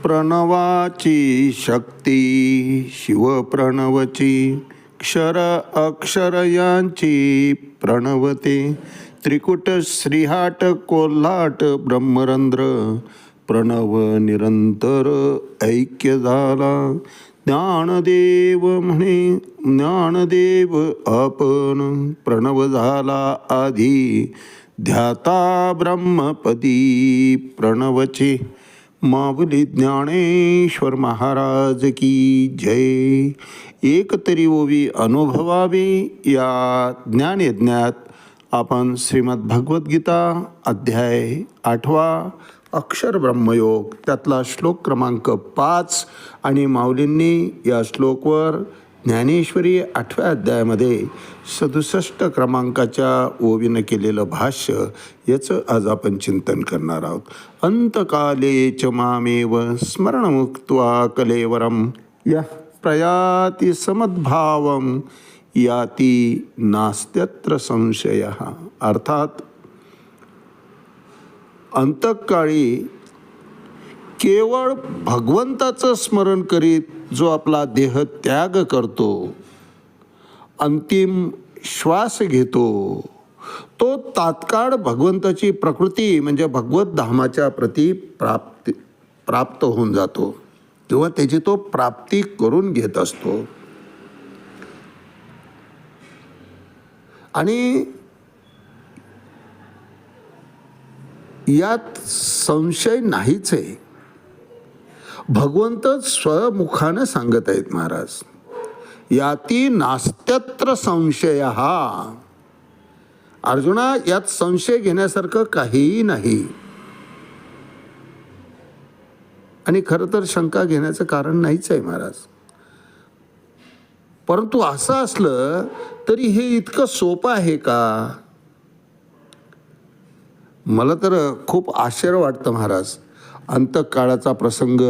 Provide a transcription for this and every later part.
प्रणवाची शक्ती शिवप्रणवची क्षर अक्षर यांची प्रणवते त्रिकुट श्रीहाट कोल्हाट ब्रह्मरंध्र प्रणव निरंतर ऐक्य झाला. ज्ञानदेव म्हणे ज्ञानदेव आपण प्रणव झाला आधी ध्याता ब्रह्मपदी प्रणवचे. माऊली ज्ञानेश्वर महाराज की जय. एक तरी ओवी अनुभवावी या ज्ञानयज्ञात आपण श्रीमद भगवद्गीता अध्याय 8 अक्षर ब्रह्मयोग त्यातला श्लोक क्रमांक 5 आणि माऊलींनी या श्लोकवर ज्ञानेश्वरी 8व्या अध्यायामध्ये 67 क्रमांकाच्या ओवीनं केलेलं भाष्य याचं आज आपण चिंतन करणार आहोत. अंतकाले च मामेव स्मरणमुक्त्वा कलेवरम या प्रयाति समद्भावम याती नास्त्यत्र संशयः. अर्थात अंतकाळी केवळ भगवंताचं स्मरण करीत जो आपला देह त्याग करतो, अंतिम श्वास घेतो, तो तात्काळ भगवंताची प्रकृती म्हणजे भगवत धामाच्या प्रती प्राप्त होऊन जातो किंवा त्याची तो प्राप्ती करून घेत असतो. आणि यात संशय नाहीच आहे. भगवंत स्वमुखानं सांगत आहेत महाराज, याती नास्त्यत्र संशय. हा अर्जुना, यात संशय घेण्यासारखं काहीही नाही. आणि खरं तर शंका घेण्याचं कारण नाहीच आहे महाराज. परंतु असं असलं तरी हे इतकं सोपं आहे का? मला तर खूप आश्चर्य वाटतं महाराज. अंतकाळाचा प्रसंग,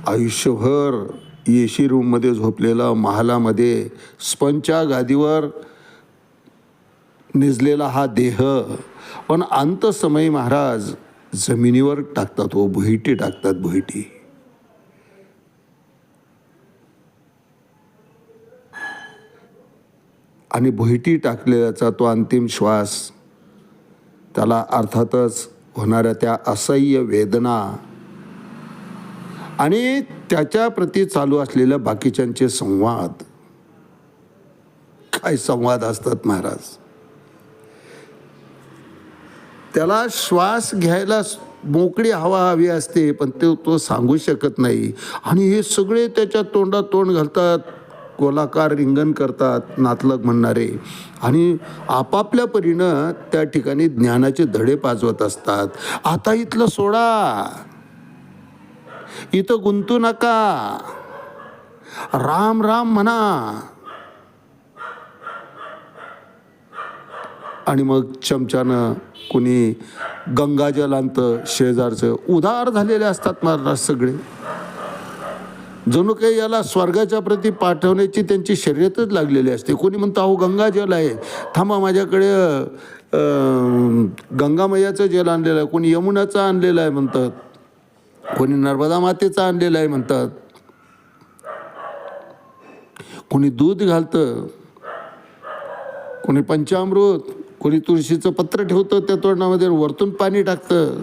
आयुष्यभर एसी रूममध्ये झोपलेला, महालामध्ये स्पंजच्या गादीवर निजलेला हा देह, पण अंतसमयी महाराज जमिनीवर टाकतात, हो भुईटी टाकतात, भुईटी. आणि भुईटी टाकलेल्याचा तो अंतिम श्वास, त्याला अर्थातच होणाऱ्या त्या असह्य वेदना आणि त्याच्याप्रती चालू असलेल्या बाकीच्यांचे संवाद. काय संवाद असतात महाराज. त्याला श्वास घ्यायला मोकळी हवा हवी असते, पण तो सांगू शकत नाही. आणि हे सगळे त्याच्या तोंडात तोंड घालतात, गोलाकार रिंगण करतात नातलग म्हणणारे, आणि आपापल्या परीनं त्या ठिकाणी ज्ञानाचे धडे पाजवत असतात. आता इथलं सोडा, इथं गुंतू नका, राम राम म्हणा. आणि मग चमच्यानं कुणी गंगाजल आणतं शेजारचं. उधार झालेले असतात महाराज सगळे. जणू काही याला स्वर्गाच्या प्रती पाठवण्याची त्यांची शर्यतच लागलेली असते. कोणी म्हणतं अहो गंगाजल आहे, थांबा माझ्याकडे गंगामय्याचं जल आणलेलं आहे, कोणी यमुनाचं आणलेलं आहे म्हणतात, कोणी नर्मदा मातेचं आणलेलं आहे म्हणतात, कोणी दूध घालतं, कोणी पंचामृत, कोणी तुळशीचं पत्र ठेवतं त्या तोंडामध्ये, वरतून पाणी टाकतं.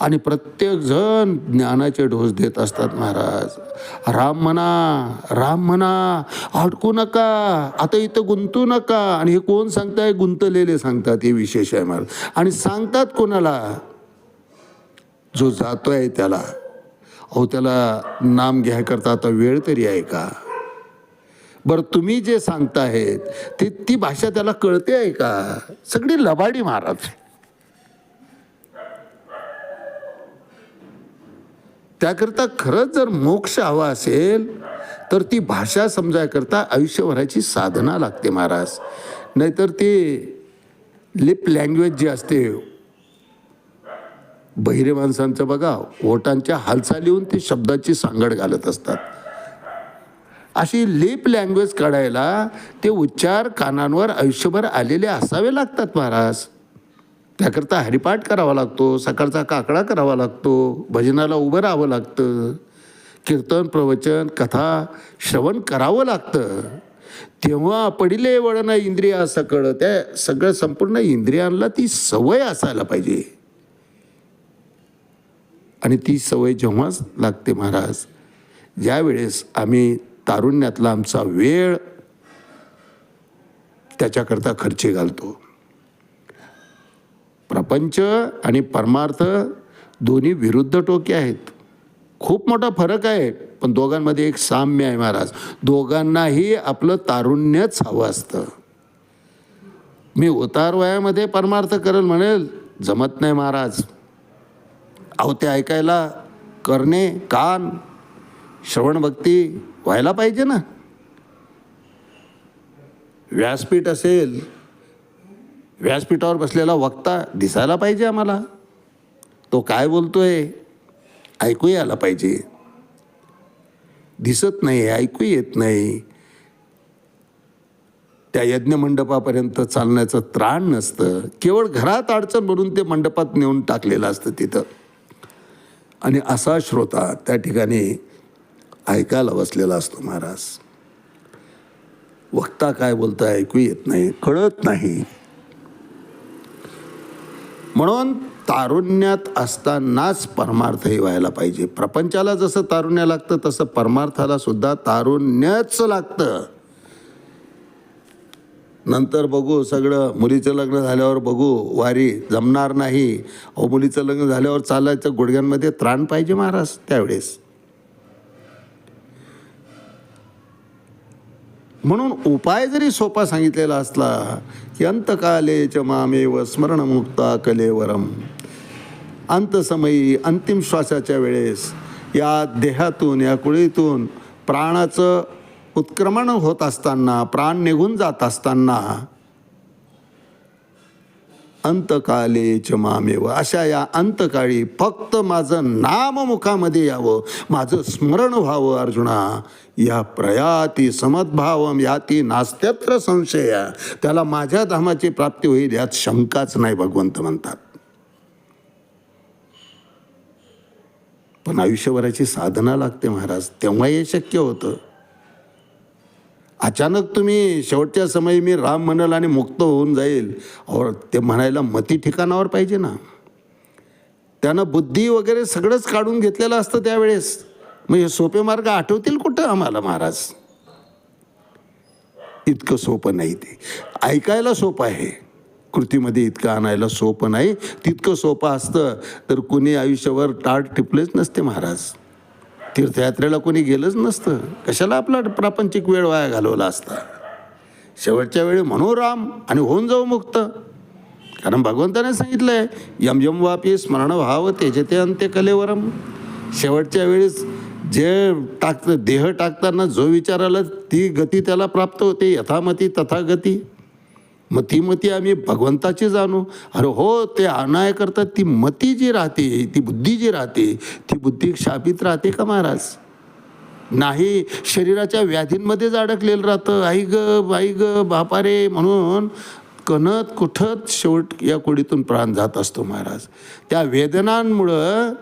आणि प्रत्येक जण ज्ञानाचे डोस देत असतात महाराज. राम म्हणा, राम म्हणा, अडकू नका, आता इथं गुंतू नका. आणि हे कोण सांगताय? गुंतलेले सांगतात. हे विशेष आहे महाराज. आणि सांगतात कोणाला? जो जातोय त्याला. अहो त्याला नाम घ्याय करता आता वेळ तरी आहे का? बरं तुम्ही जे सांगताहेत ती भाषा त्याला कळते आहे का? सगळी लबाडी महाराज. त्याकरता खरंच जर मोक्ष हवा असेल तर ती भाषा समजायकरता आयुष्यभराची साधना लागते महाराज. नाहीतर ते लिप लँग्वेज जी असते, बहिरे माणसांचं बघा, ओठांच्या हालचालीहून ते शब्दाची सांगड घालत असतात. अशी लिप लँग्वेज काढायला ते उच्चार कानांवर आयुष्यभर आलेले असावे लागतात महाराज. त्याकरता हरिपाठ करावा लागतो, सकाळचा काकडा करावा लागतो, भजनाला उभं राहावं लागतं, कीर्तन प्रवचन कथा श्रवण करावं लागतं. तेव्हा पडिले वळण इंद्रिया सकळ, त्या सगळं संपूर्ण इंद्रियांना ती सवय असायला पाहिजे. आणि ती सवय जेव्हाच लागते महाराज, ज्यावेळेस आम्ही तारुण्यातला आमचा वेळ त्याच्याकरता खर्ची घालतो. प्रपंच आणि परमार्थ दोन्ही विरुद्ध टोके आहेत. खूप मोठा फरक आहे, पण दोघांमध्ये एक साम्य आहे महाराज. दोघांनाही आपलं तारुण्यच हवं असतं. मी उतार वयामध्ये परमार्थ करेल म्हणेल, जमत नाही महाराज. अहो ते ऐकायला करणे, कान, श्रवण भक्ती व्हायला पाहिजे ना. व्यासपीठ असेल, व्यासपीठावर बसलेला वक्ता दिसायला पाहिजे आम्हाला. तो काय बोलतोय ऐकू यायला पाहिजे. दिसत नाही, ऐकू येत नाही. त्या यज्ञमंडपापर्यंत चालण्याचं त्राण नसतं. केवळ घरात अडचण म्हणून ते मंडपात नेऊन टाकलेलं असतं तिथं. आणि असा श्रोता त्या ठिकाणी ऐकायला बसलेला असतो महाराज. वक्ता काय बोलतं ऐकू येत नाही, कळत नाही. म्हणून तारुण्यात असतानाच परमार्थही व्हायला पाहिजे. प्रपंचाला जसं तारुण्य लागतं तसं परमार्थाला सुद्धा तारुण्यच लागतं. नंतर बघू सगळं, मुलीचं लग्न झाल्यावर बघू, वारी जमणार नाही. अहो मुलीचं लग्न झाल्यावर चालायचं गुडघ्यांमध्ये त्राण पाहिजे महाराज. त्यावेळेस म्हणून उपाय जरी सोपा सांगितलेला असला की अंतकाले च मामेव स्मरणमुक्ता कलेवरम, अंतसमयी अंतिम श्वासाच्या वेळेस या देहातून, या कुळीतून प्राणाचं उत्क्रमण होत असताना, प्राण निघून जात असताना, अंतकाले च मामेव, अशा या अंतकाळी फक्त माझं नाम मुखामध्ये यावं, माझं स्मरण व्हावं. अर्जुना, या प्रयाती समद्भावम याती नास्त्यत्र संशय, त्याला माझ्या धामाची प्राप्ती होईल यात शंकाच नाही, भगवंत म्हणतात. पण आयुष्यभराची साधना लागते महाराज, तेव्हा हे शक्य होतं. अचानक तुम्ही शेवटच्या समयी मी राम म्हणाल आणि मुक्त होऊन जाईल, और ते म्हणायला मती ठिकाणावर पाहिजे ना. त्यानं बुद्धी वगैरे सगळंच काढून घेतलेलं असतं त्यावेळेस. मग हे सोपे मार्ग आठवतील कुठं आम्हाला महाराज? इतकं सोपं नाही. ते ऐकायला सोपं आहे, कृतीमध्ये इतकं आणायला सोपं नाही. तितकं सोपं असतं तर कुणी आयुष्यावर टाळ टिपलेच नसते महाराज. तीर्थयात्रेला कोणी गेलंच नसतं. कशाला आपला प्रापंचिक वेळ वाया घालवला असता. शेवटच्या वेळी म्हणू राम आणि होऊन जाऊ मुक्त. कारण भगवंताने सांगितलंय, यम यम वापी स्मरण व्हावं तेजते अंत्य कलेवरम. शेवटच्या वेळेस जे देह टाकताना जो विचार आला ती गती त्याला प्राप्त होते. यथामती तथा गती. मती मती आम्ही भगवंताची जाणू. अरे हो, ते आणाय करतात ती मती जी राहते, ती बुद्धी जी राहते, ती बुद्धी शापित राहते का महाराज? नाही, शरीराच्या व्याधींमध्येच अडकलेलं राहतं. आई ग बापारे म्हणून कणत कुठत शेवट या कोडीतून प्राण जात असतो महाराज. त्या वेदनांमुळं,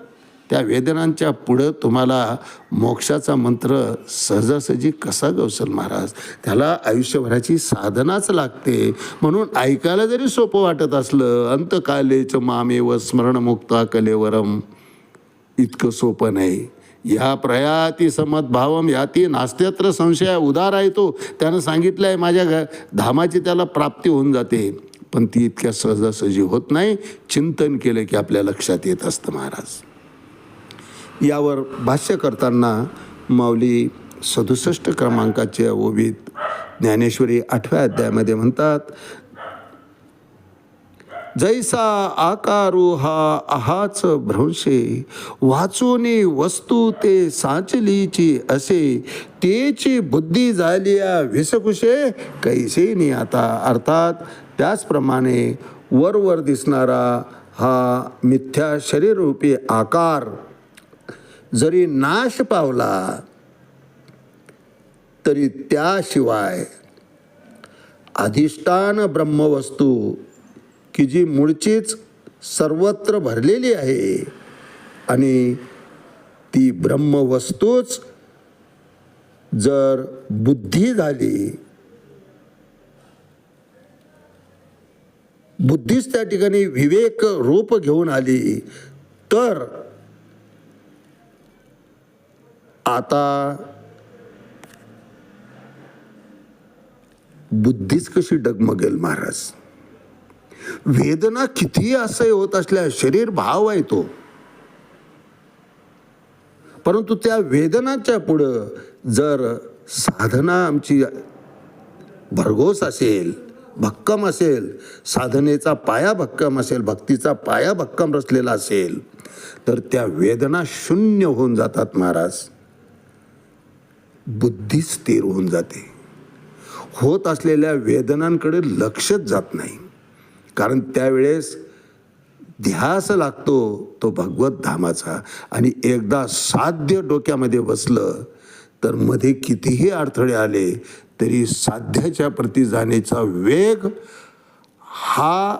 त्या वेदनांच्या पुढं तुम्हाला मोक्षाचा मंत्र सहजासहजी कसा गवसल महाराज? त्याला आयुष्यभराची साधनाच लागते. म्हणून ऐकायला जरी सोपं वाटत असलं, अंतकालेच मामेव स्मरणमुक्ता कलेवरम, इतकं सोपं नाही. या प्रयाती समद्भावम याती नास्त्यत्र संशय. उदार आहे तो, त्यानं सांगितलं आहे माझ्या धामाची त्याला प्राप्ती होऊन जाते. पण ती इतक्या सहजासहजी होत नाही. चिंतन केलं की आपल्या लक्षात येत असतं महाराज. यावर भाष्य करताना माऊली 67 क्रमांकाच्या ओवीत ज्ञानेश्वरी 8व्या अध्यायामध्ये म्हणतात, जैसा आकारू हा आहाच भ्रंशे, वाचूनी वस्तू ते साचलीची असे, तेची बुद्धी झालिया विसकुशे कैसे नि आता. अर्थात त्याचप्रमाणे वरवर दिसणारा हा मिथ्या शरीररूपी आकार जरी नाश पावला तरी त्याशिवाय अधिष्ठान ब्रह्मवस्तू की जी मूळचीच सर्वत्र भरलेली आहे आणि ती ब्रह्मवस्तूच जर बुद्धी झाली, बुद्धीच त्या ठिकाणी विवेक रूप घेऊन आली, तर आता बुद्धीच कशी डगमगेल महाराज. वेदना कितीही असह्य होत असल्या, शरीर भाव आहे तो, परंतु त्या वेदनाच्या पुढं जर साधना आमची भरघोस असेल, भक्कम असेल, साधनेचा पाया भक्कम असेल, भक्तीचा पाया भक्कम रचलेला असेल, तर त्या वेदना शून्य होऊन जातात महाराज. बुद्धी स्थिर होऊन जाते. होत असलेल्या वेदनांकडे लक्षच जात नाही, कारण त्यावेळेस ध्यास लागतो तो भगवत धामाचा. आणि एकदा साध्य डोक्यामध्ये बसलं तर मध्ये कितीही अडथळे आले तरी साध्याच्या प्रती जाण्याचा वेग हा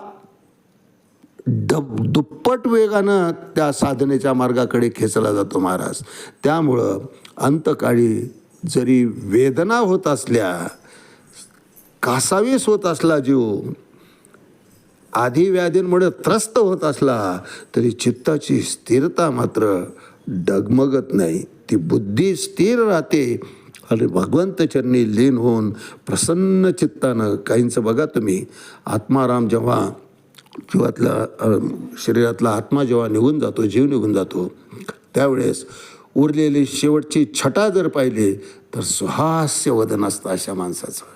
दुप्पट वेगानं त्या साधनेच्या मार्गाकडे खेचला जातो महाराज. त्यामुळं अंतकाळी जरी वेदना होत असल्या, कासावीस होत असला जीव, आधी व्याधींमुळे त्रस्त होत असला, तरी चित्ताची स्थिरता मात्र डगमगत नाही. ती बुद्धी स्थिर राहते आणि भगवंत चरणी लीन होऊन प्रसन्न चित्तानं. काहींचं बघा तुम्ही, आत्माराम जेव्हा जीवातला शरीरातला आत्मा जेव्हा निघून जातो, जीव निघून जातो, त्यावेळेस उरलेली शेवटची छटा जर पाहिली तर सुहास्य वदन असतं अशा माणसाचं.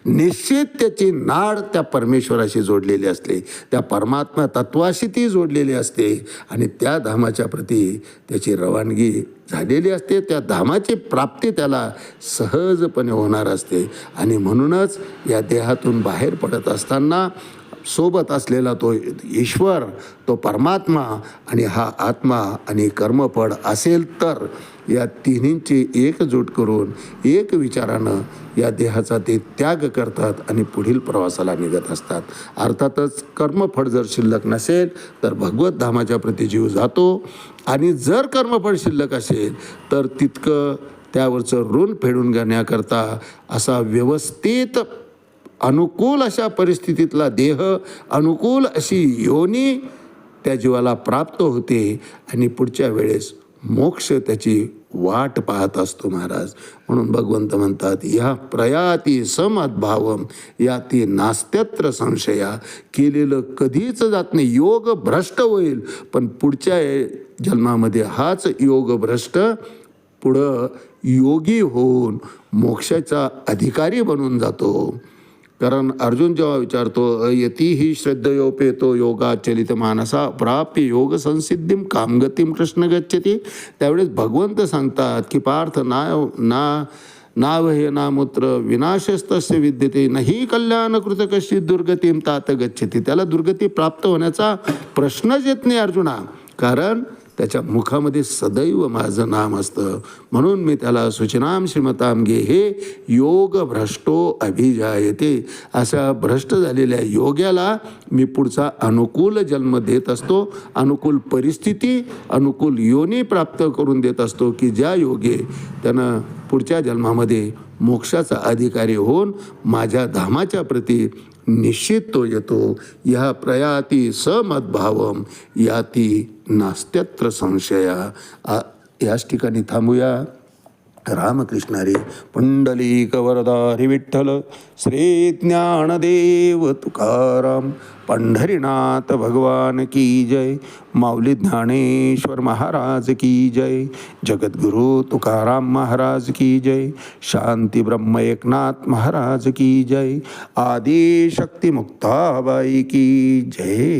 निश्चित त्याची नाड त्या परमेश्वराशी जोडलेली असते, त्या परमात्मा तत्वाशी ती जोडलेली असते आणि त्या धामाच्या प्रती त्याची रवानगी झालेली असते. त्या धामाची प्राप्ती त्याला सहजपणे होणार असते. आणि म्हणूनच या देहातून बाहेर पडत असताना सोबत असलेला तो ईश्वर, तो परमात्मा आणि हा आत्मा आणि कर्मफळ असेल तर या तिन्हींची एकजूट करून एक विचारानं या देहाचा ते त्याग करतात आणि पुढील प्रवासाला निघत असतात. अर्थातच कर्मफळ जर शिल्लक नसेल तर भगवत धामाच्या प्रती जीव जातो, आणि जर कर्मफळ शिल्लक असेल तर तितकं त्यावरचं ऋण फेडून घेण्याकरता असा व्यवस्थित अनुकूल अशा परिस्थितीतला देह, अनुकूल अशी योनी त्या जीवाला प्राप्त होते आणि पुढच्या वेळेस मोक्ष त्याची वाट पाहत असतो महाराज. म्हणून भगवंत म्हणतात, या प्रयाती समद्भावम याती नास्त्यत्र संशया. केलेलं कधीच जात नाही. योग भ्रष्ट होईल, पण पुढच्या जन्मामध्ये हाच योग भ्रष्ट पुढं योगी होऊन मोक्षाचा अधिकारी बनून जातो. कारण अर्जुन जेव्हा विचारतो, यती ही श्रद्धयोपेतो योगा चलित मानसा प्राप्य योग संसिद्धीम कामगतीम कृष्ण गच्छति. त्यावेळेस भगवंत सांगतात की पार्थ नाव हे नामूत्र विनाशस्तस्य विद्यते नाही कल्याणकृत कशी दुर्गतीम तात गच्छति. त्याला दुर्गती प्राप्त होण्याचा प्रश्नच येत नाही अर्जुना, कारण त्याच्या मुखामध्ये सदैव माझं नाम असतं. म्हणून मी त्याला सूचनाम श्रीमताम गे हे योग भ्रष्टो अभिजायते. अशा भ्रष्ट झालेल्या योग्याला मी पुढचा अनुकूल जन्म देत असतो, अनुकूल परिस्थिती, अनुकूल योनी प्राप्त करून देत असतो, की ज्या योगे त्यानं पुढच्या जन्मामध्ये मोक्षाचा अधिकारी होऊन माझ्या धामाच्या प्रती निश्चित तो येतो. या प्रयाती समद्भावम याती नास्त्यत्र संशया. याच ठिकाणी थांबूया. रामकृष्ण हरी. पुंडलिक वरदा हरी विठ्ठल. श्री ज्ञानदेव तुकाराम. पंढरीनाथ भगवान की जय. माऊली ज्ञानेश्वर महाराज की जय. जगद्गुरु तुकाराम महाराज की जय. शांती ब्रह्म एकनाथ महाराज की जय. आदि शक्ती मुक्ताबाई की जय.